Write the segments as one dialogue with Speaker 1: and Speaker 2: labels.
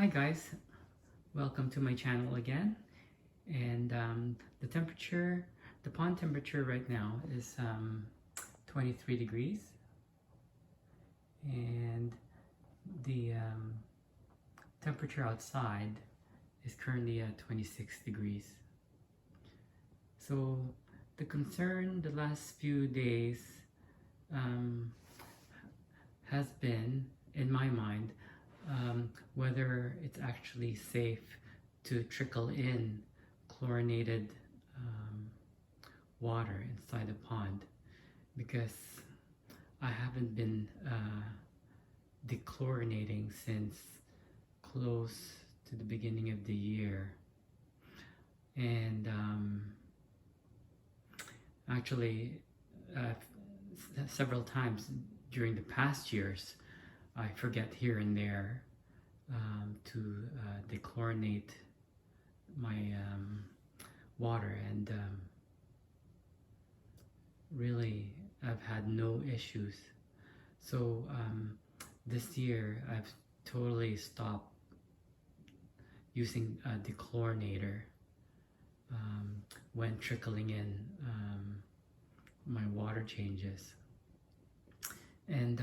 Speaker 1: Hi guys, welcome to my channel again. And the pond temperature right now is 23 degrees, and the temperature outside is currently at 26 degrees. So the concern the last few days has been, in my mind, whether it's actually safe to trickle in chlorinated water inside the pond, because I haven't been dechlorinating since close to the beginning of the year. And actually several times during the past years I forget here and there to dechlorinate my water, and really I've had no issues. So this year I've totally stopped using a dechlorinator when trickling in my water changes. And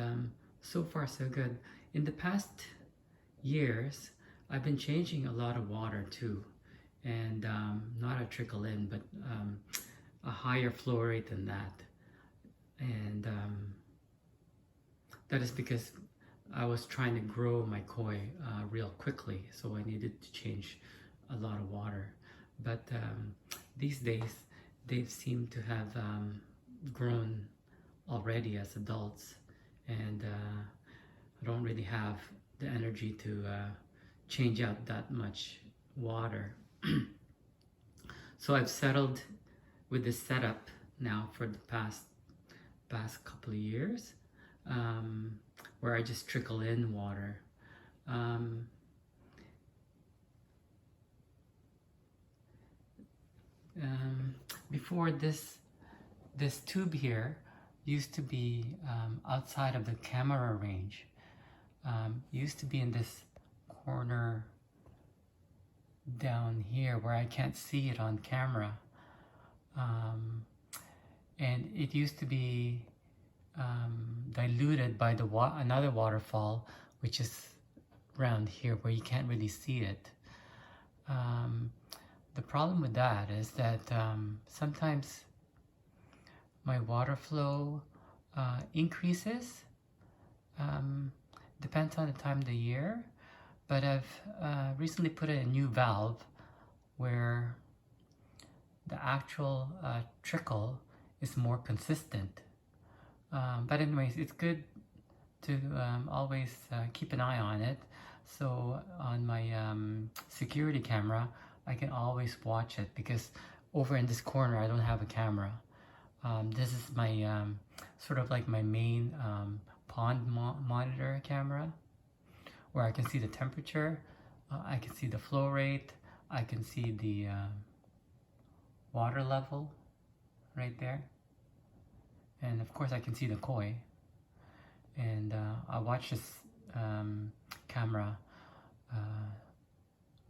Speaker 1: so far so good. In the past years, I've been changing a lot of water too, and not a trickle in, but a higher flow rate than that. And that is because I was trying to grow my koi real quickly, so I needed to change a lot of water. But these days, they seem to have grown already as adults, and I don't really have the energy to change out that much water. So I've settled with this setup now for the past couple of years, where I just trickle in water. Before this tube here used to be outside of the camera range. Used to be in this corner down here where I can't see it on camera. And it used to be diluted by another waterfall, which is around here where you can't really see it. The problem with that is that sometimes my water flow increases, depends on the time of the year, but I've recently put in a new valve where the actual trickle is more consistent. But anyways, it's good to always keep an eye on it. So on my security camera, I can always watch it, because over in this corner I don't have a camera. This is my sort of like my main pond monitor camera, where I can see the temperature, I can see the flow rate, I can see the water level right there, and of course I can see the koi. And I watch this camera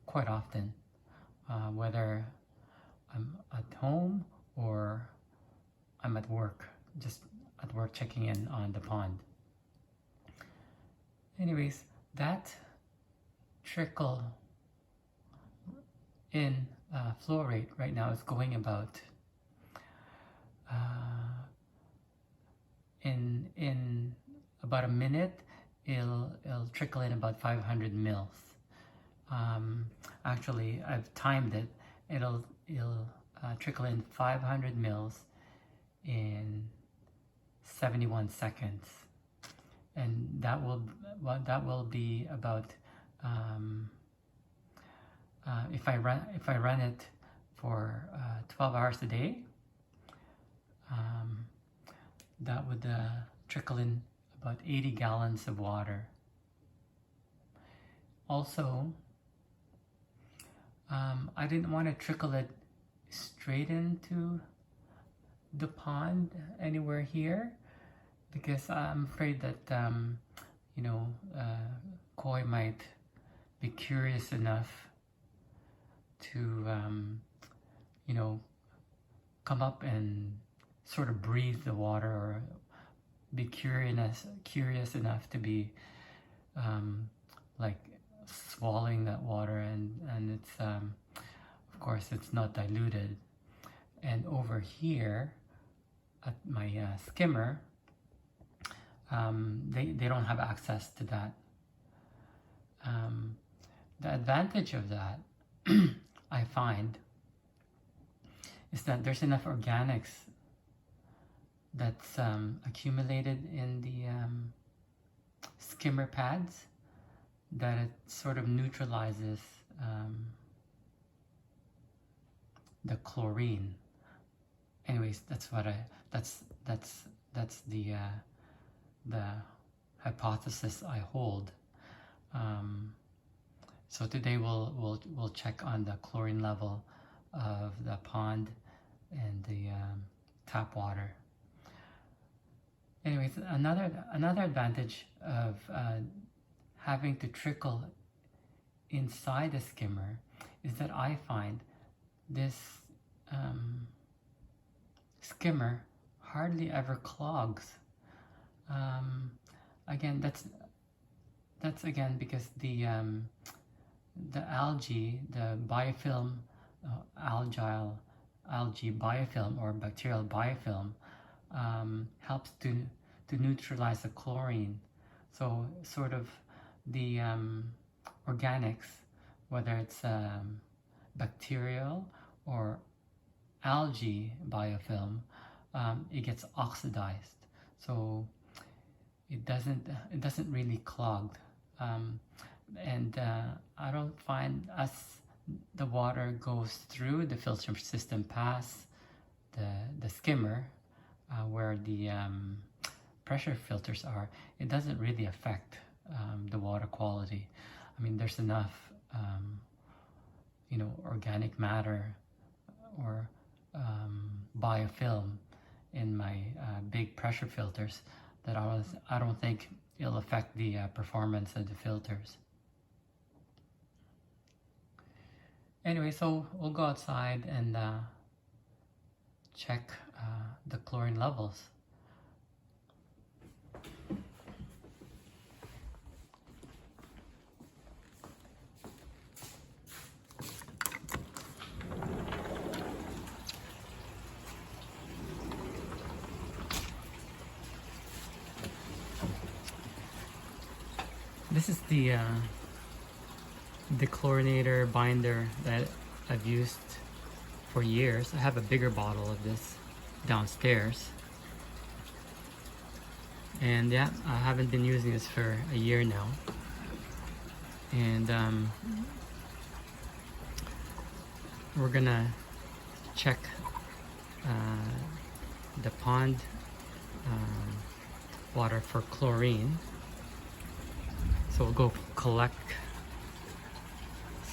Speaker 1: quite often, whether I'm at home or I'm at work, just at work checking in on the pond. Anyways, that trickle in flow rate right now is going about in about a minute. It'll trickle in about 500 mils. Actually, I've timed it. It'll trickle in 500 mils in 71 seconds, and that will be about if I run it for 12 hours a day, that would trickle in about 80 gallons of water. Also, I didn't want to trickle it straight into the pond anywhere here, because I'm afraid that koi might be curious enough to, you know, come up and sort of breathe the water, or be curious enough to be like swallowing that water, and it's of course it's not diluted. And over here at my skimmer, they don't have access to that. The advantage of that I find is that there's enough organics that's accumulated in the skimmer pads that it sort of neutralizes the chlorine. Anyways, that's the hypothesis I hold. So today we'll check on the chlorine level of the pond and the tap water. Anyways, another advantage of having to trickle inside the skimmer is that I find this skimmer hardly ever clogs. Again, that's again because the algae, the biofilm, algae biofilm or bacterial biofilm helps to neutralize the chlorine. So sort of the organics, whether it's bacterial or algae biofilm, it gets oxidized, so it doesn't really clog. And I don't find, as the water goes through the filter system past the skimmer, where the pressure filters are, it doesn't really affect the water quality. I mean, there's enough you know, organic matter or biofilm in my big pressure filters that I don't think it'll affect the performance of the filters. Anyway, so we'll go outside and check the chlorine levels. This is the dechlorinator binder that I've used for years. I have a bigger bottle of this downstairs, and yeah, I haven't been using this for a year now. And we're gonna check the pond water for chlorine. So we'll go collect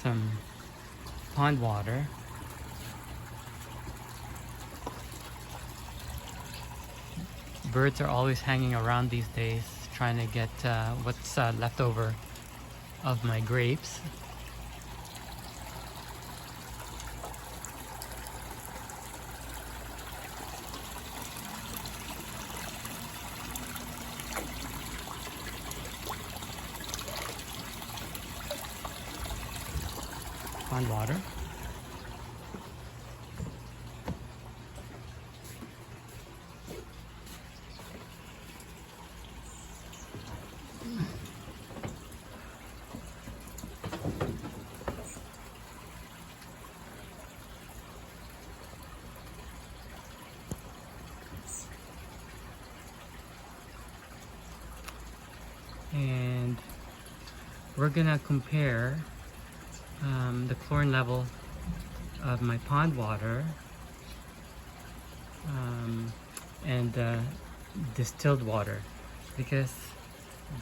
Speaker 1: some pond water. Birds are always hanging around these days, trying to get what's left over of my grapes. Pond water. And we're gonna compare the chlorine level of my pond water and distilled water, because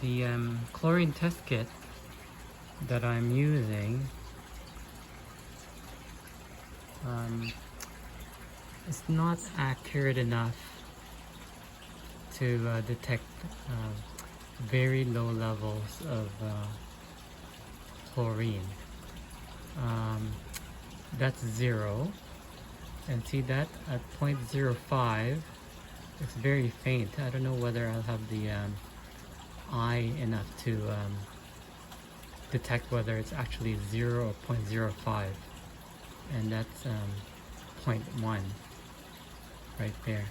Speaker 1: the chlorine test kit that I'm using is not accurate enough to detect very low levels of chlorine. That's 0. And see that at 0.05, it's very faint. I don't know whether I'll have the eye enough to detect whether it's actually 0 or 0.05. And that's 0.1 right there.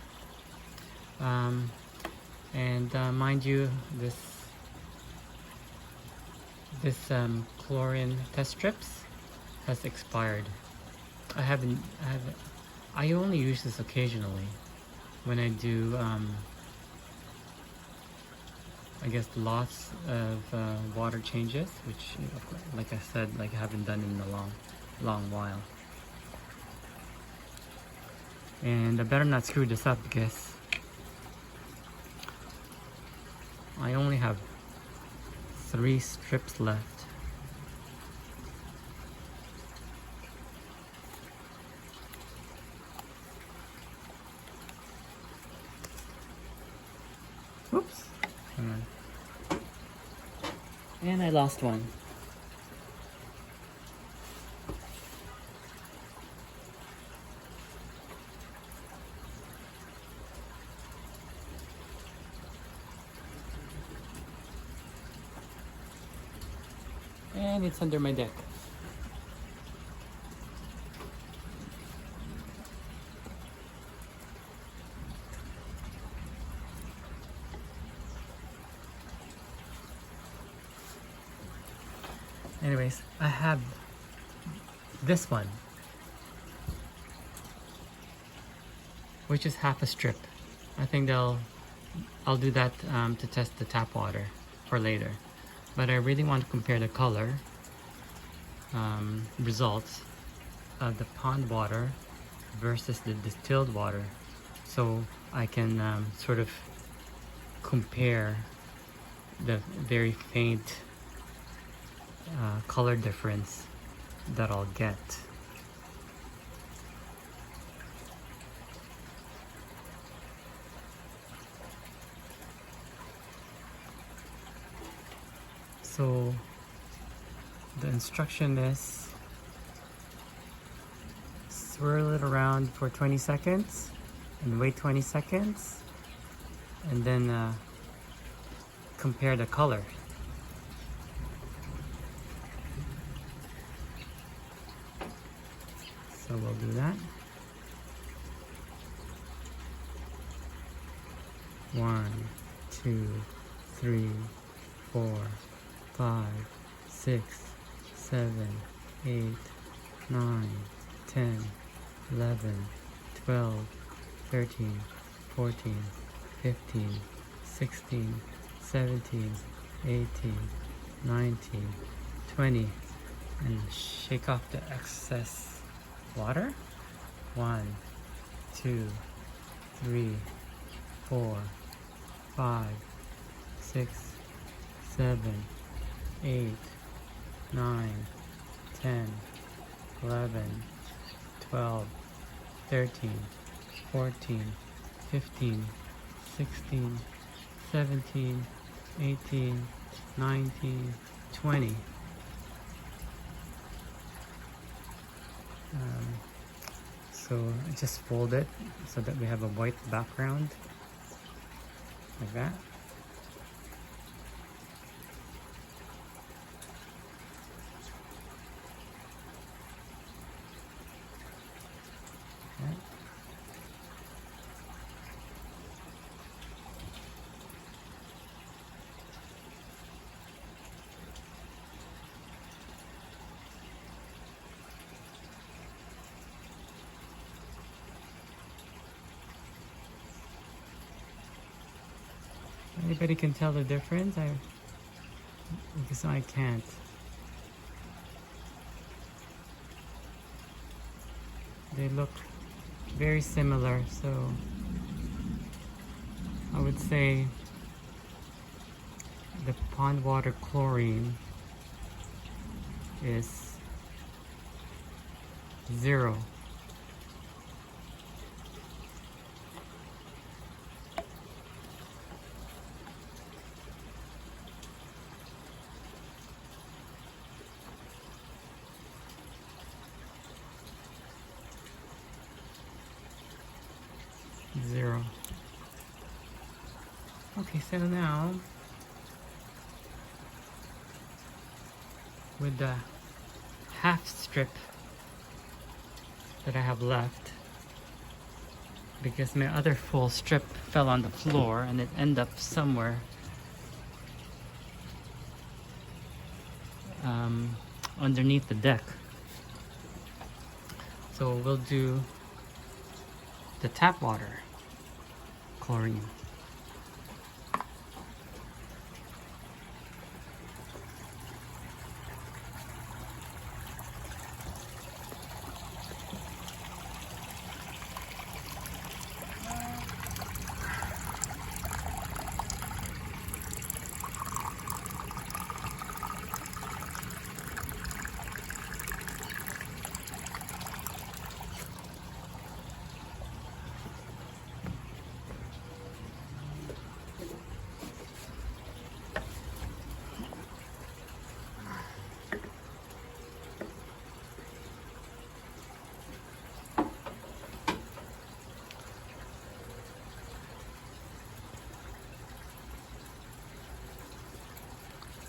Speaker 1: Mind you, this chlorine test strips has expired. I only use this occasionally when I do I guess lots of water changes, which, like I said, I haven't done in a long while. And I better not screw this up because I only have 3 strips left. Oops. Hang on. And I lost one. And it's under my deck. Anyways, I have this one, which is half a strip. I think I'll do that to test the tap water for later. But I really want to compare the color results of the pond water versus the distilled water, so I can sort of compare the very faint color difference that I'll get. So the instruction is swirl it around for 20 seconds and wait 20 seconds and then compare the color. So we'll do that. 1, 2, 3, 4, 5, 6, 7, 8, 9, 10, 11, 12, 13, 14, 15, 16, 17, 18, 19, 20, and shake off the excess water. 1, 2, 3, 4, 5, 6, 7, 8, 9, 10, 11, 12, 13, 14, 15, 16, 17, 18, 19, 20. So I just fold it so that we have a white background, like that. Okay. Anybody can tell the difference? Because I can't. They look very similar, so I would say the pond water chlorine is 0. 0. Okay, so now with the half strip that I have left, because my other full strip fell on the floor and it ended up somewhere underneath the deck. So we'll do the tap water chlorine.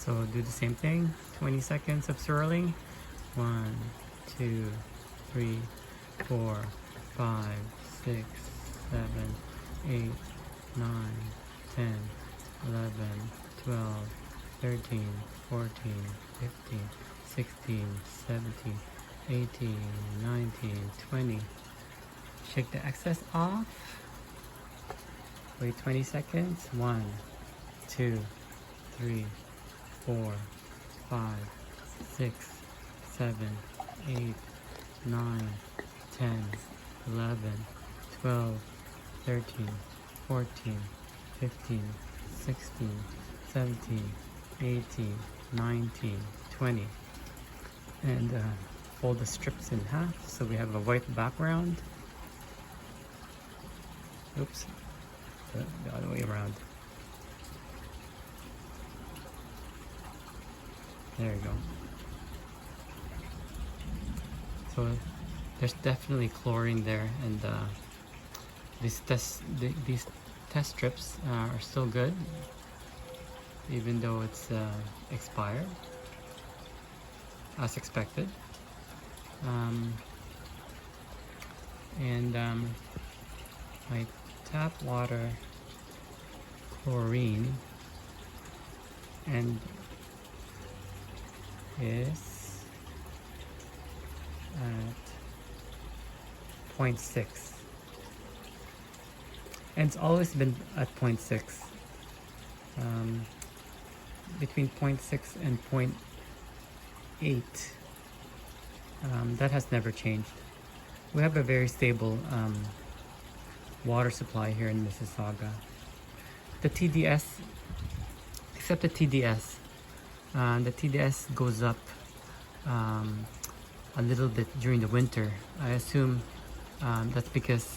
Speaker 1: So do the same thing, 20 seconds of swirling. 1, 2, 3, 4, 5, 6, 7, 8, 9, 10, 11, 12, 13, 14, 15, 16, 17, 18, 19, 20. Shake the excess off. Wait 20 seconds. 1, 2, 3, 4, 5, 6, 7, 8, 9, 10, 11, 12, 13, 14, 15, 16, 17, 18, 19, 20. And fold the strips in half so we have a white background. Oops, the other way around. There you go. So there's definitely chlorine there, and these test strips are still good, even though it's expired, as expected. My tap water chlorine and is at 0.6, and it's always been at 0.6, between 0.6 and 0.8. That has never changed. We have a very stable water supply here in Mississauga. The TDS, except the TDS goes up a little bit during the winter. I assume that's because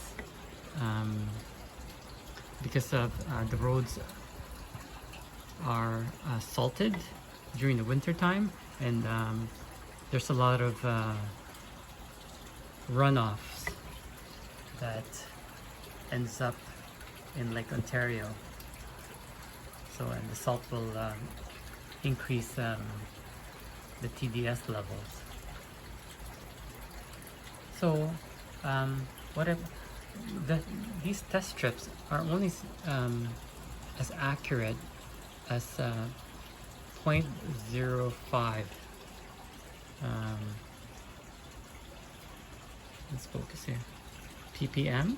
Speaker 1: of the roads are salted during the winter time, and there's a lot of runoffs that ends up in Lake Ontario. So, and the salt will increase the TDS levels. So, these test strips are only as accurate as 0.05. Let's focus here. ppm.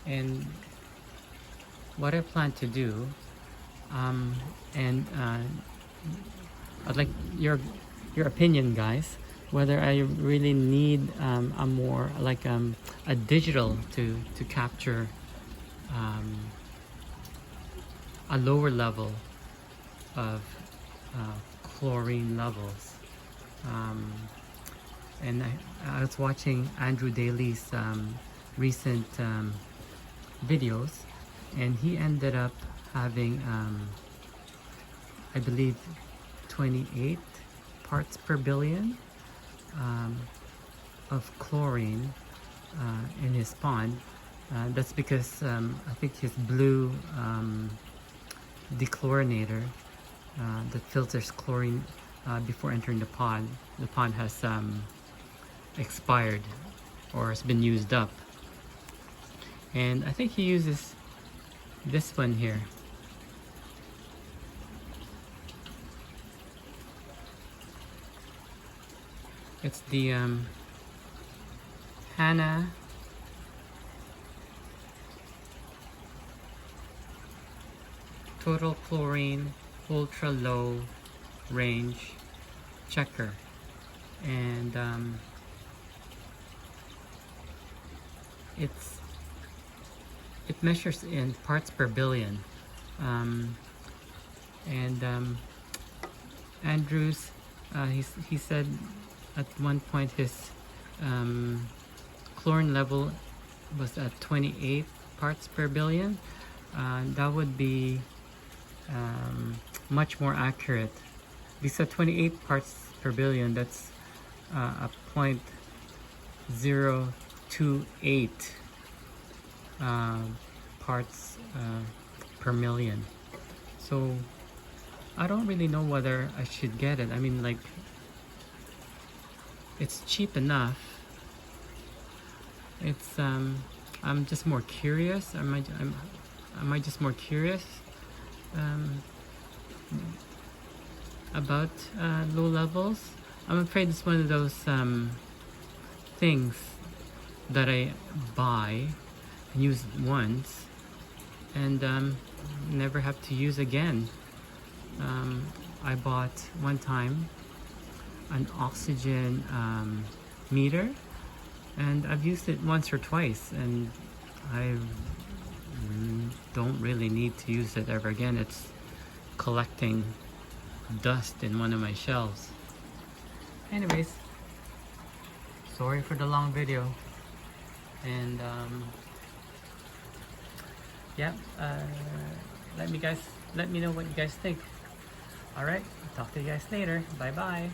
Speaker 1: And what I plan to do, I'd like your opinion, guys, whether I really need a more like a digital to capture a lower level of chlorine levels. And I was watching Andrew Daly's recent videos, and he ended up having I believe 28 parts per billion, of chlorine in his pond. That's because I think his blue dechlorinator that filters chlorine before entering the pond has expired or has been used up. And I think he uses this one here. It's the Hanna Total Chlorine Ultra Low Range Checker, and it measures in parts per billion, Andrews he said at one point his chlorine level was at 28 parts per billion. That would be much more accurate. These are 28 parts per billion. That's a 0.028 parts per million. So I don't really know whether I should get it. I mean, like, it's cheap enough. It's I'm just more curious. Am I just more curious about low levels? I'm afraid it's one of those things that I buy and use once and never have to use again. I bought one time an oxygen meter, and I've used it once or twice, and I don't really need to use it ever again. It's collecting dust in one of my shelves. Anyways, sorry for the long video, and yeah, let me know what you guys think. Alright, talk to you guys later. Bye bye.